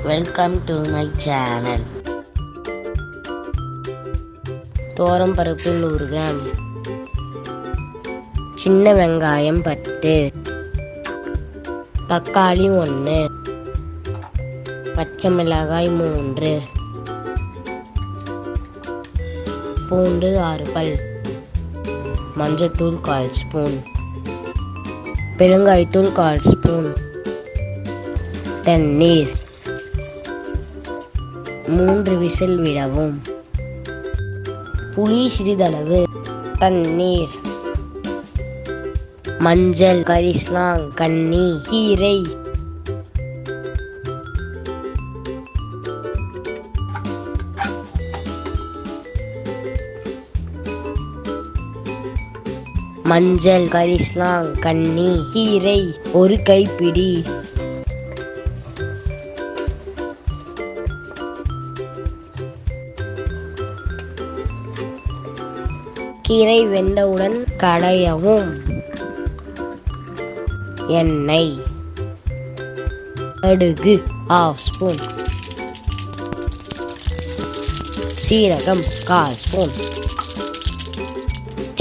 Welcome to my channel. தோரம் பருப்பு 100 gram, சின்ன வெங்காயம் 10, தக்காளி 1, பச்சை மிளகாய் 3, பூண்டு 6 பல், மஞ்சத்தூள் 1/4 ஸ்பூன், பெருங்காயத்தூள் 1/4 ஸ்பூன், தண்ணீர் 3 விசில் விடவும், புளி சிறிதளவு, தண்ணீர், மஞ்சள், கரிசலாங் கண்ணி, கீரை, மஞ்சள், கரிசலாங் கண்ணி, கீரை 1 கைப்பிடி, கீரை வெந்தவுடன் கடையவும், எண்ணெய், கடுகு 1/2 ஸ்பூன், சீரகம் 1/4 ஸ்பூன்,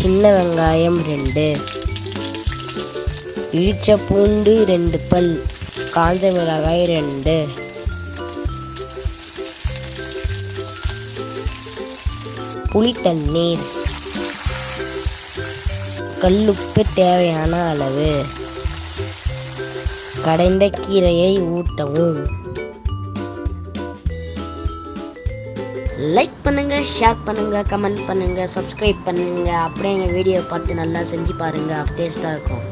சின்ன வெங்காயம் 2, இடிச்ச பூண்டு 2 பல், காஞ்ச மிளகாய் 2, புளித்தண்ணீர், கல்லுப்பு தேவையான அளவு, கடைந்த கீரையை ஊற்றவும். லைக் பண்ணுங்க, ஷேர் பண்ணுங்க, கமெண்ட் பண்ணுங்க, சப்ஸ்கிரைப் பண்ணுங்க. அப்படியே எங்கள் வீடியோ பார்த்து நல்லா செஞ்சு பாருங்க, டேஸ்டாக இருக்கும்.